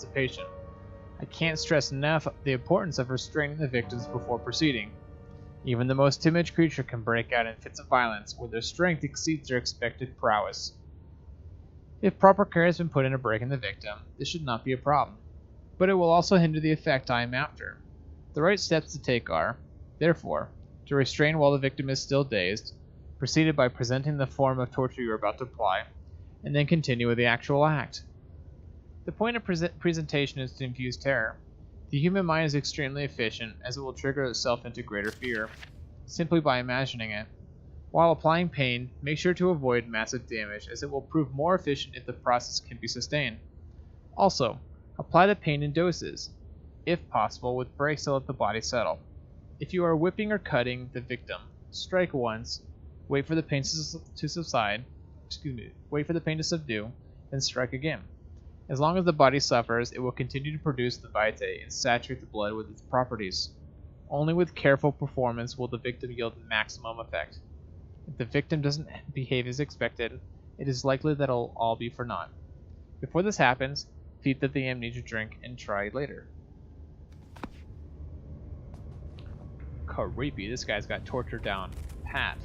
participation. I can't stress enough the importance of restraining the victims before proceeding. Even the most timid creature can break out in fits of violence when their strength exceeds their expected prowess. If proper care has been put into breaking the victim, this should not be a problem, but it will also hinder the effect I am after. The right steps to take are, therefore, to restrain while the victim is still dazed, preceded by presenting the form of torture you are about to apply, and then continue with the actual act. The point of presentation is to infuse terror. The human mind is extremely efficient, as it will trigger itself into greater fear, simply by imagining it. While applying pain, make sure to avoid massive damage, as it will prove more efficient if the process can be sustained. Also, apply the pain in doses, if possible with breaks to let the body settle. If you are whipping or cutting the victim, strike once, wait for the pain to subdue, then strike again. As long as the body suffers, it will continue to produce the vitae and saturate the blood with its properties. Only with careful performance will the victim yield maximum effect. If the victim doesn't behave as expected, it is likely that it'll all be for naught. Before this happens, feed them the amnesia drink and try later. Creepy, this guy's got torture down pat.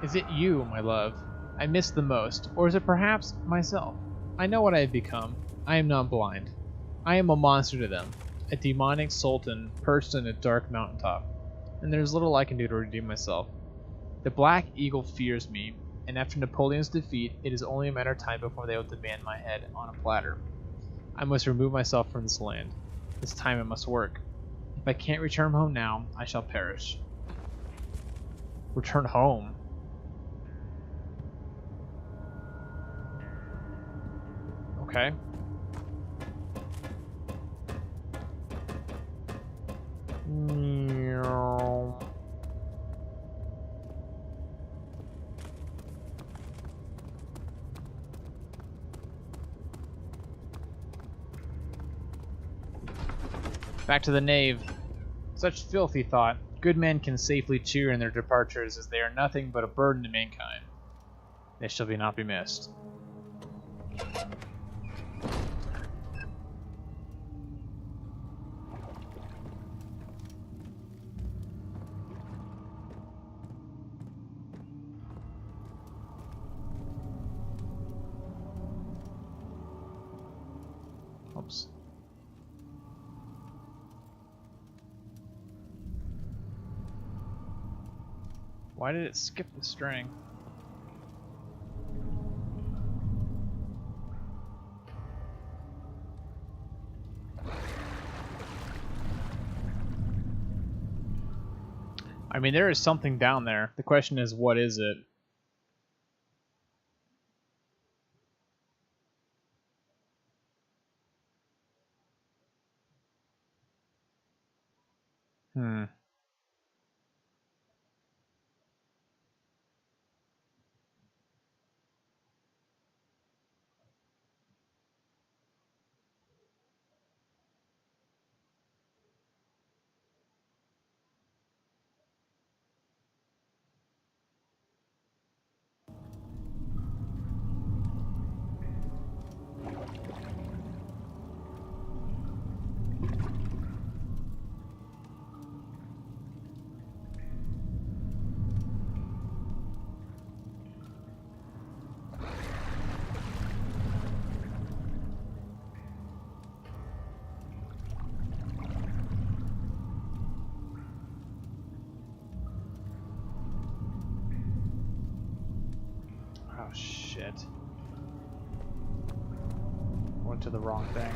Is it you, my love, I miss the most, or is it perhaps myself? I know what I have become. I am not blind. I am a monster to them, a demonic sultan perched on a dark mountaintop, and there is little I can do to redeem myself. The Black Eagle fears me, and after Napoleon's defeat, it is only a matter of time before they will demand my head on a platter. I must remove myself from this land. This time I must work. If I can't return home now, I shall perish. Return home? Okay. Back to the nave. Such filthy thought. Good men can safely cheer in their departures, as they are nothing but a burden to mankind. They shall not be missed. Oops. Why did it skip the string? I mean, there is something down there. The question is, what is it? Oh shit. Went to the wrong thing.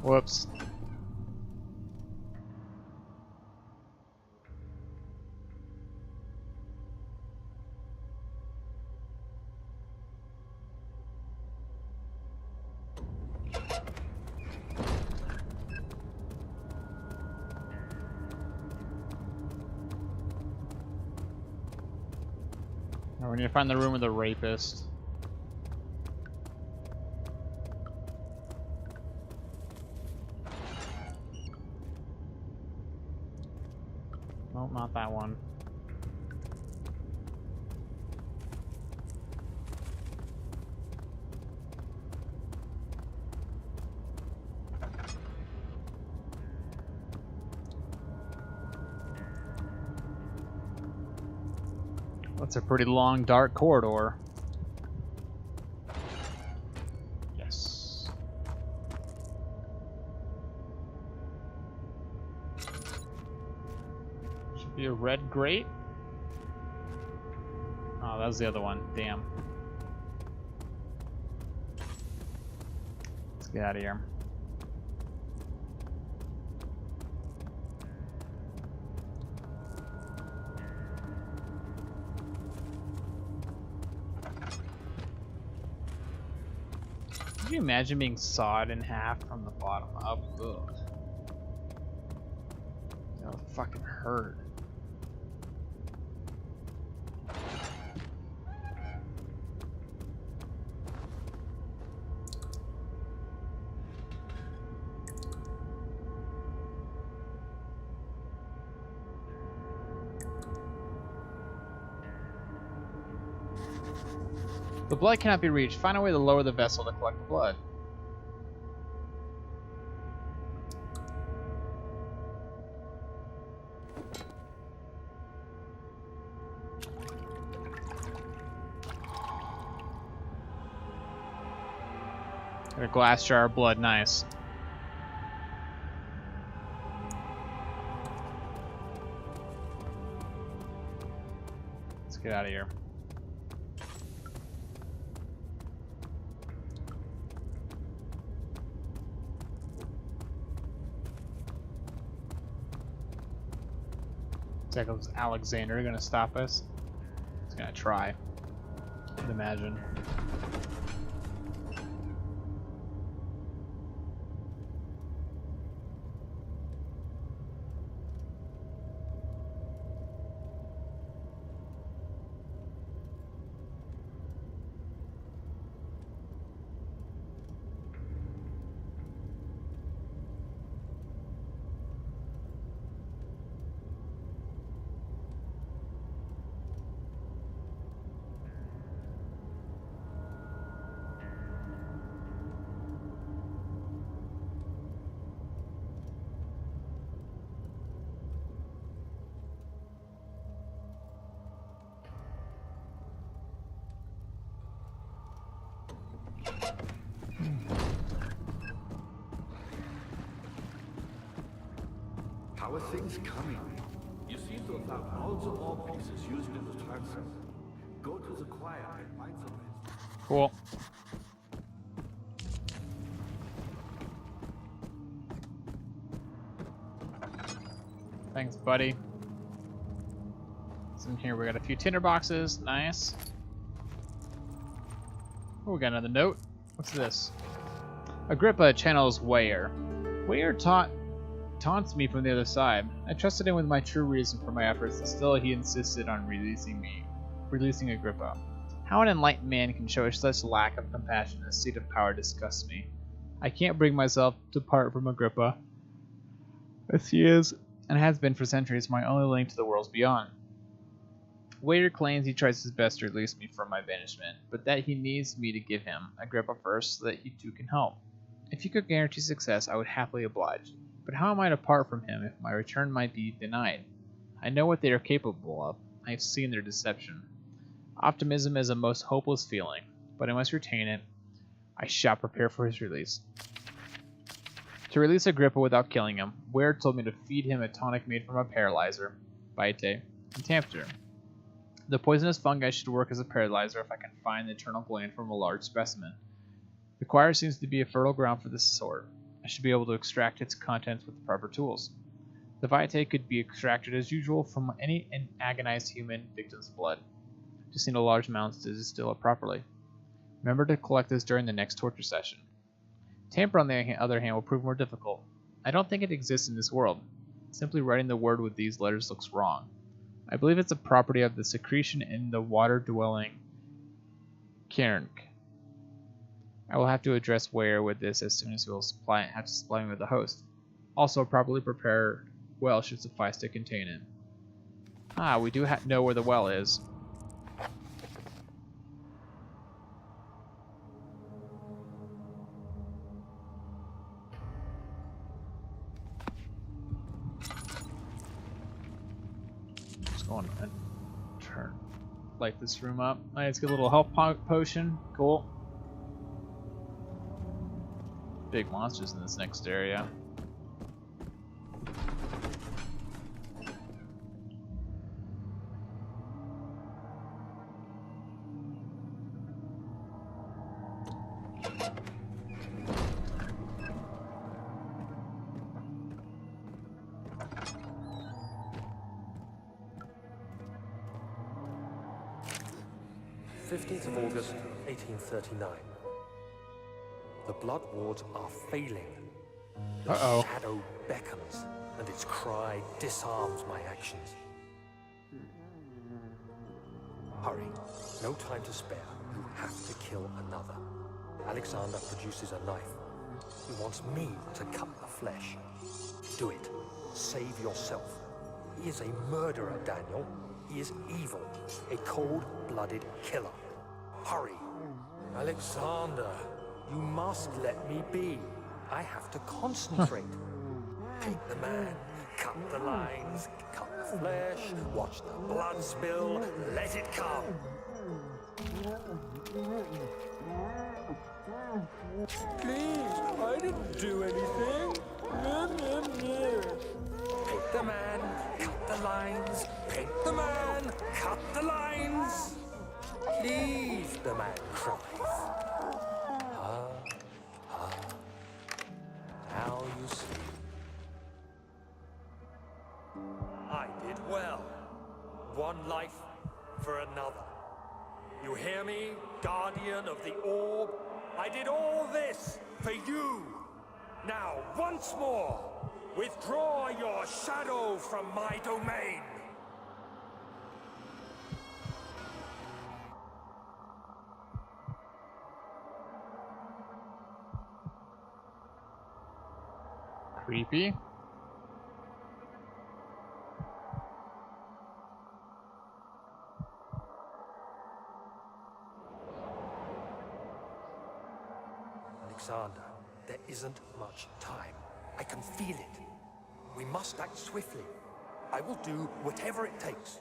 Whoops. Now we need to find the room of the rapist. Nope, not that one. That's a pretty long, dark corridor. Yes. Should be a red grate. Oh, that was the other one. Damn. Let's get out of here. Can you imagine being sawed in half from the bottom up? Ugh. That would fucking hurt. The blood cannot be reached. Find a way to lower the vessel to collect the blood. Got a glass jar of blood. Nice. Let's get out of here. Is Alexander gonna stop us? He's gonna try. I'd imagine. How are things coming? You seem to have found all the ore pieces used in the transfer. Go to the choir and find some. Cool. Thanks, buddy. So in here we got a few tinder boxes. Nice. Oh, we got another note. What's this? Agrippa channels Weyer. Weyer taunts me from the other side. I trusted him with my true reason for my efforts, and still he insisted on releasing Agrippa. How an enlightened man can show such lack of compassion in a seat of power disgusts me. I can't bring myself to part from Agrippa, as he is, and has been for centuries, my only link to the worlds beyond. Weyer claims he tries his best to release me from my banishment, but that he needs me to give him Agrippa first so that he too can help. If you could guarantee success, I would happily oblige. But how am I to part from him if my return might be denied? I know what they are capable of. I have seen their deception. Optimism is a most hopeless feeling, but I must retain it. I shall prepare for his release. To release Agrippa without killing him, Weyer told me to feed him a tonic made from a paralyzer, vitae, and Tampter. The poisonous fungi should work as a paralyzer if I can find the eternal gland from a large specimen. The choir seems to be a fertile ground for this sort. I should be able to extract its contents with the proper tools. The vitae could be extracted as usual from any agonized human victim's blood. Just need a large amount to distill it properly. Remember to collect this during the next torture session. Tamper, on the other hand, will prove more difficult. I don't think it exists in this world. Simply writing the word with these letters looks wrong. I believe it's a property of the secretion in the water-dwelling Cairn. I will have to address Weyer with this as soon as he will have to supply me with a host. Also, properly prepared well should suffice to contain it. Ah, we do know where the well is. Just going and light this room up. Let's get a little health potion. Cool. Big monsters in this next area. August 1839. The blood wards are failing. The shadow beckons, and its cry disarms my actions. Hurry. No time to spare. You have to kill another. Alexander produces a knife. He wants me to cut the flesh. Do it. Save yourself. He is a murderer, Daniel. He is evil. A cold-blooded killer. Hurry. Alexander, you must let me be. I have to concentrate. Take the man, cut the lines, cut the flesh, watch the blood spill, let it come. Please, I didn't do anything. Take the man, cut the lines, paint the man, cut the lines. Please, the man cries. Now you see. I did well. One life for another. You hear me, guardian of the orb? I did all this for you. Now, once more, withdraw your shadow from my domain. Creepy. Alexander, there isn't much time. I can feel it. We must act swiftly. I will do whatever it takes.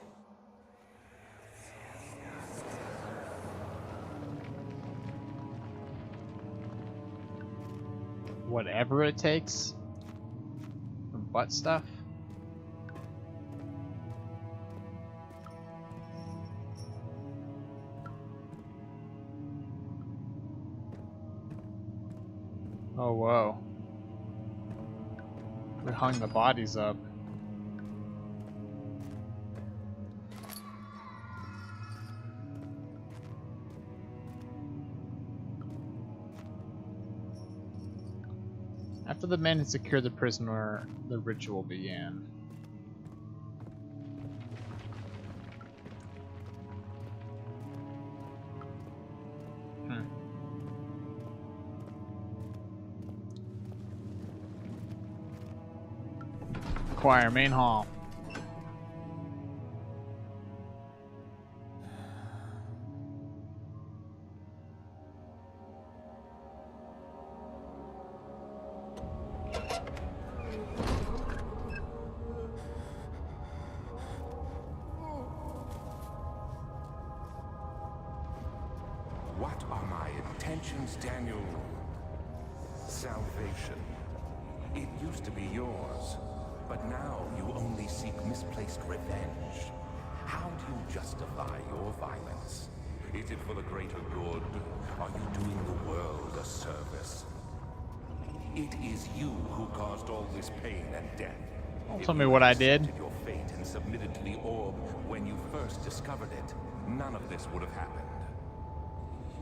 Whatever it takes? Some butt stuff? Oh, whoa. We hung the bodies up. After the men had secured the prisoner, the ritual began. Choir, main hall. What are my intentions, Daniel? Salvation. It used to be yours, but now you only seek misplaced revenge. How do you justify your violence? Is it for the greater good? Are you doing the world a service? It is you who caused all this pain and death. Don't tell me what I did. If you had accepted your fate and submitted to the orb when you first discovered it, none of this would have happened.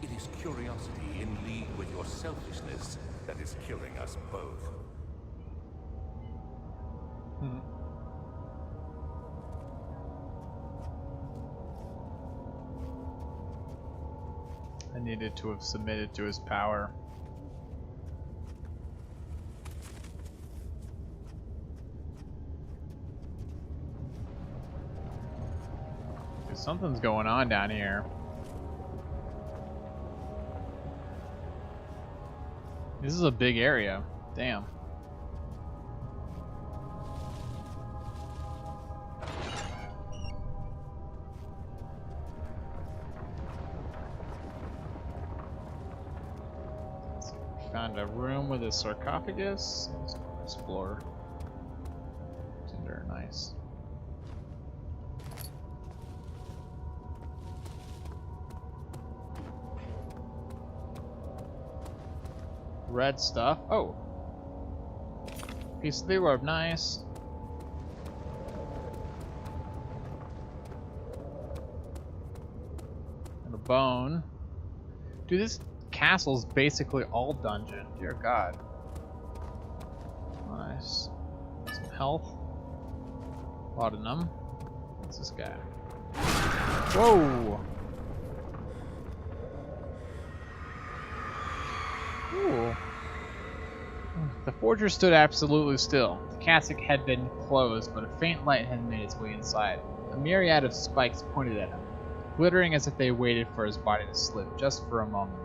It is curiosity in league with your selfishness that is killing us both. I needed to have submitted to his power. Something's going on down here. This is a big area. Damn. Found a room with a sarcophagus. Let's go explore. Tinder, nice. Red stuff. Oh, piece of the robe, nice. And a bone. Dude, this castle's basically all dungeon. Dear God. Nice. Some health. Laudanum. What's this guy? Whoa! Ooh. The forger stood absolutely still. The cassock had been closed, but a faint light had made its way inside. A myriad of spikes pointed at him, glittering as if they waited for his body to slip just for a moment.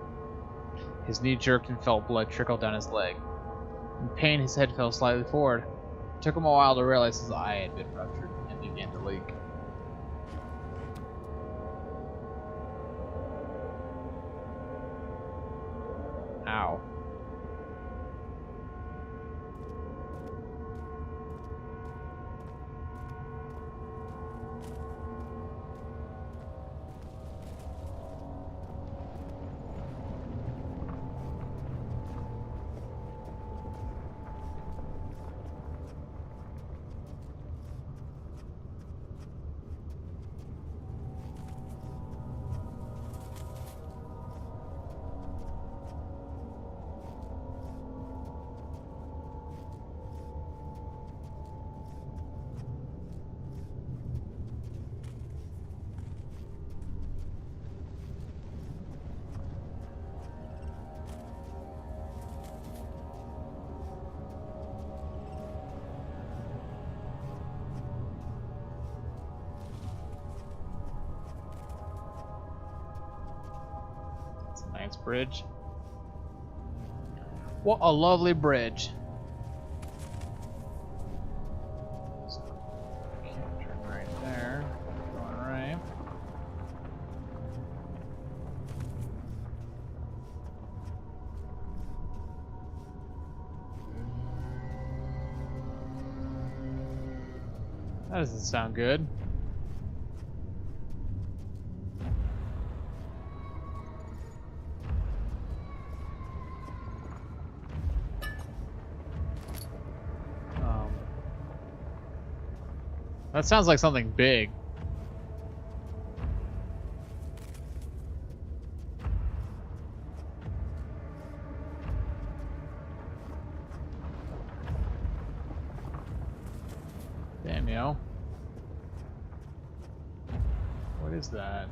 His knee jerked and felt blood trickle down his leg. In pain, his head fell slightly forward. It took him a while to realize his eye had been ruptured and began to leak. Ow. Nice bridge. What a lovely bridge. So, can't turn right there. Going right. That doesn't sound good. That sounds like something big. Damn, yo. What is that?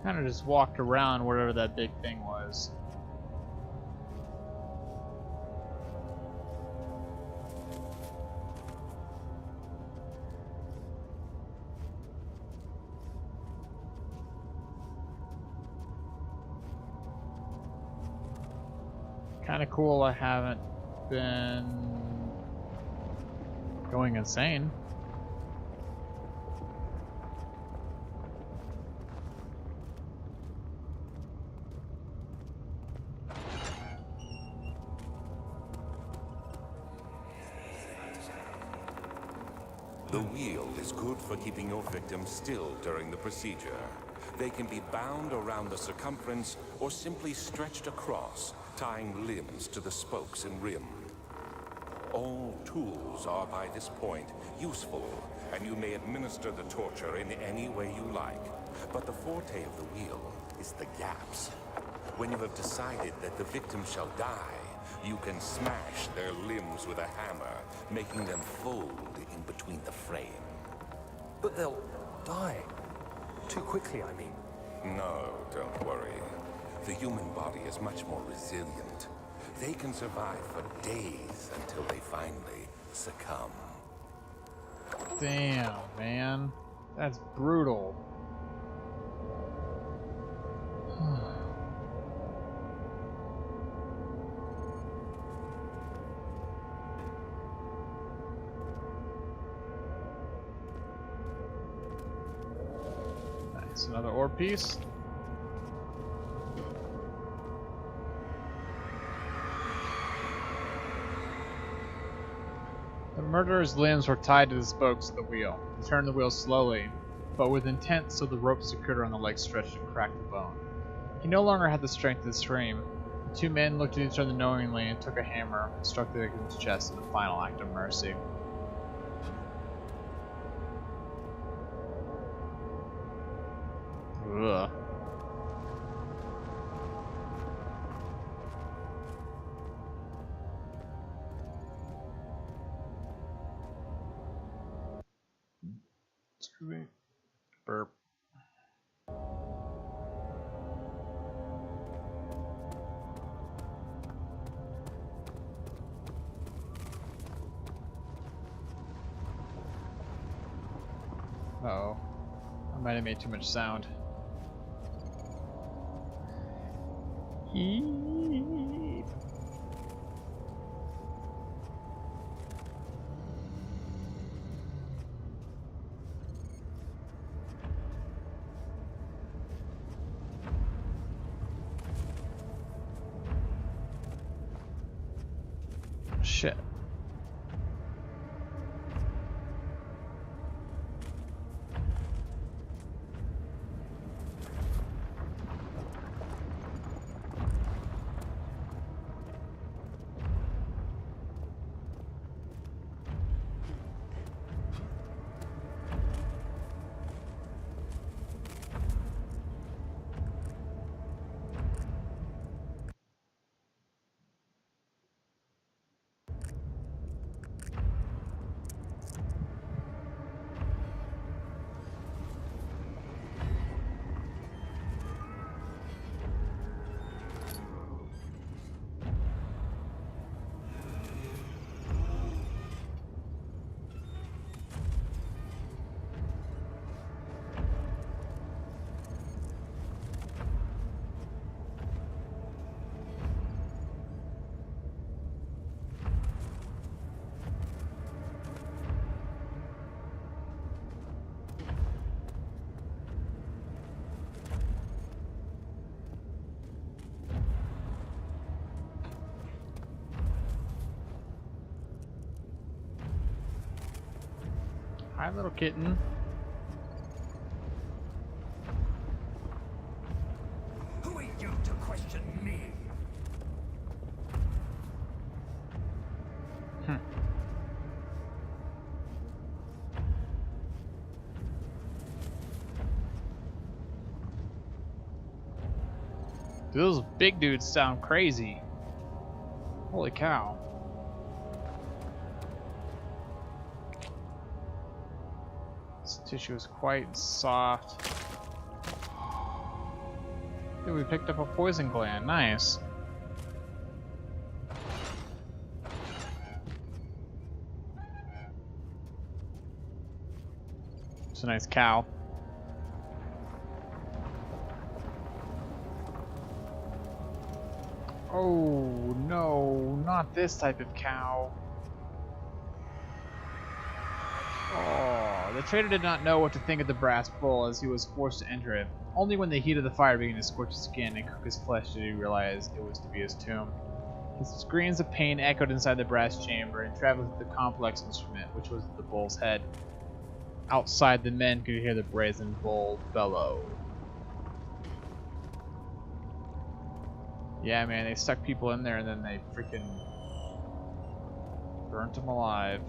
Kind of just walked around wherever that big thing was. Kind of cool I haven't been going insane. The wheel is good for keeping your victims still during the procedure. They can be bound around the circumference or simply stretched across, tying limbs to the spokes and rim. All tools are by this point useful, and you may administer the torture in any way you like. But the forte of the wheel is the gaps. When you have decided that the victim shall die, you can smash their limbs with a hammer, making them fold into between the frame. But they'll die. Too quickly, I mean. No, don't worry. The human body is much more resilient. They can survive for days until they finally succumb. Damn, man. That's brutal. Nice, another ore piece. The murderer's limbs were tied to the spokes of the wheel. He turned the wheel slowly, but with intent, so the rope secured around the leg stretched and cracked the bone. He no longer had the strength to scream. The two men looked at each other knowingly and took a hammer and struck the victim's chest in a final act of mercy. Ugh. Excuse me. Burp. Uh-oh. I might have made too much sound. Eeeeeeep. Shit. Hi, little kitten. Who are you to question me? Those big dudes sound crazy. Holy cow. This tissue is quite soft. Dude, we picked up a poison gland. Nice. It's a nice cow. Oh no, not this type of cow. Oh, the trader did not know what to think of the brass bowl as he was forced to enter it. Only when the heat of the fire began to scorch his skin and cook his flesh did he realize it was to be his tomb. His screams of pain echoed inside the brass chamber and traveled through the complex instrument, which was the bull's head. Outside, the men could hear the brazen bull bellow. Yeah, man, they stuck people in there and then they freaking burnt them alive.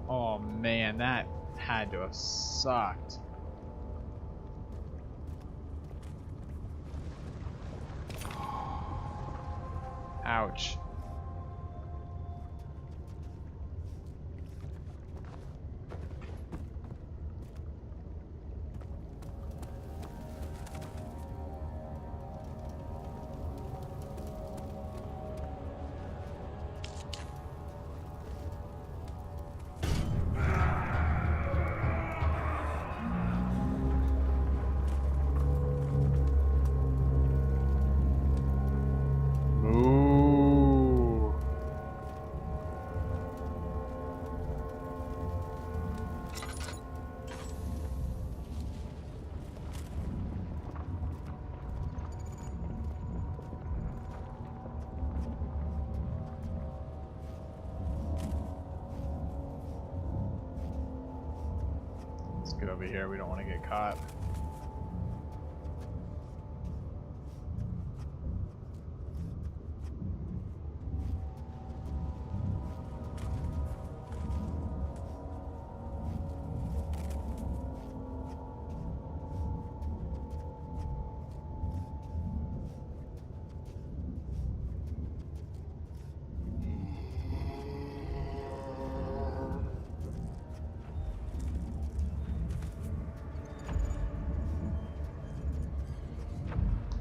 Oh man, that had to have sucked. Ouch. get over here. We don't want to get caught.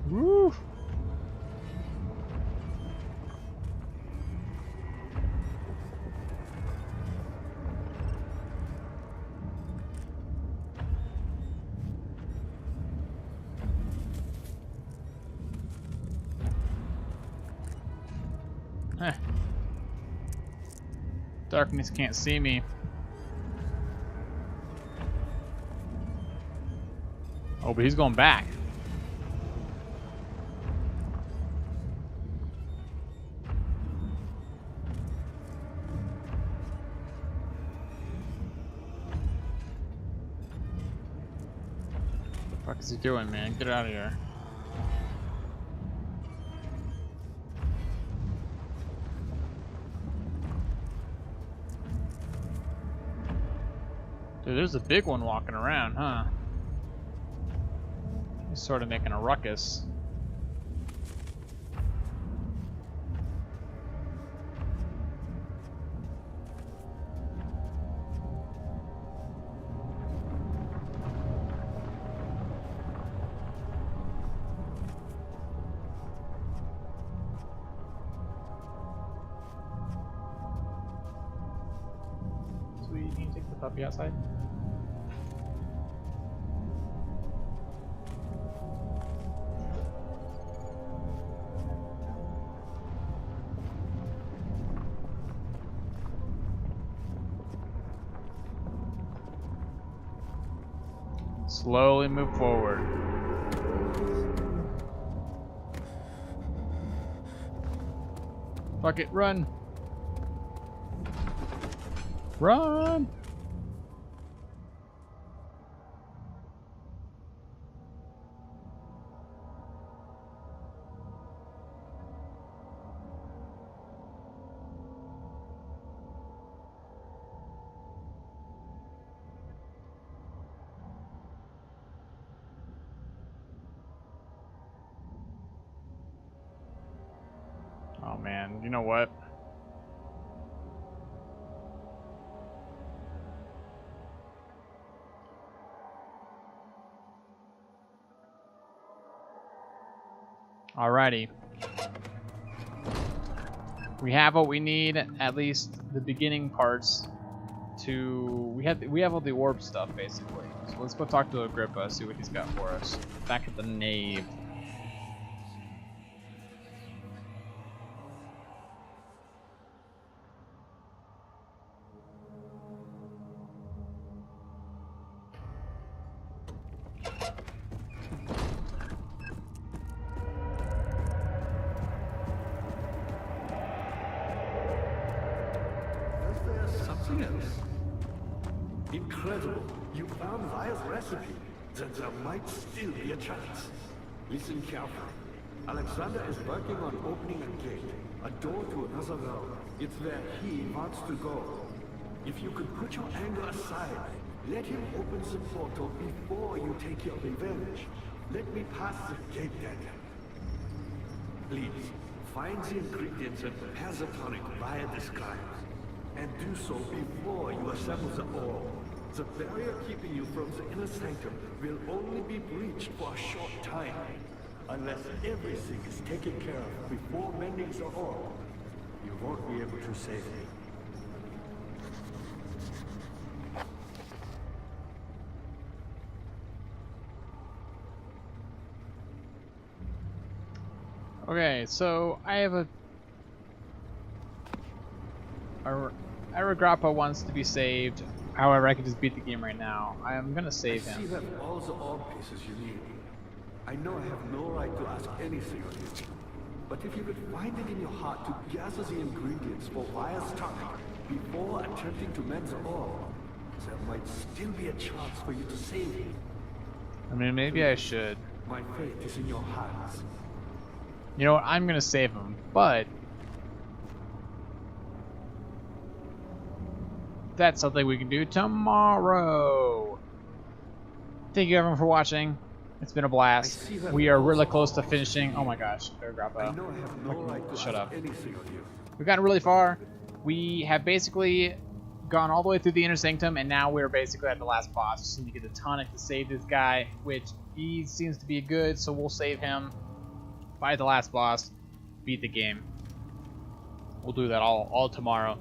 Woo! Heh. Darkness can't see me. Oh, but he's going back. What the fuck is he doing, man? Get out of here. Dude, there's a big one walking around, huh? He's sort of making a ruckus. Sweet, can you take the puppy outside? Slowly move forward. Fuck it, run! Run! Oh man, you know what? Alrighty. We have what we need, at least the beginning parts to we have all the orb stuff basically. So let's go talk to Agrippa, see what he's got for us. Back at the nave. Something else. Incredible. You found Vaya's recipe. Then there might still be a chance. Listen carefully. Alexander is working on opening a gate, a door to another realm. It's where he wants to go. If you could put your anger aside, let him open the portal before you take your revenge. Let me pass the gate then. Please, find the ingredients and prepare the tonic Vaya describes. And do so before you assemble the orb. The barrier keeping you from the inner sanctum will only be breached for a short time. Unless everything is taken care of before mending the orb, you won't be able to save me. Okay, so I have Agrippa wants to be saved. However, I can just beat the game right now. I am gonna save I see him. you have all the orb pieces you need. I know I have no right to ask anything of you. But if you could find it in your heart to gather the ingredients for Vaya's tonic before attempting to mend the orb, There might still be a chance for you to save him. I mean, maybe I should. My fate is in your hands. You know what? I'm gonna save him, but that's something we can do tomorrow. Thank you everyone for watching. It's been a blast. We are really close to finishing. Oh my gosh, better drop I out. know I have no right to Shut ask up. anything of you. We've gotten really far. We have basically gone all the way through the Inner Sanctum, and now we're basically at the last boss. Just need to get the tonic to save this guy, which he seems to be good, so we'll save him. Fight the last boss, beat the game. We'll do that all tomorrow.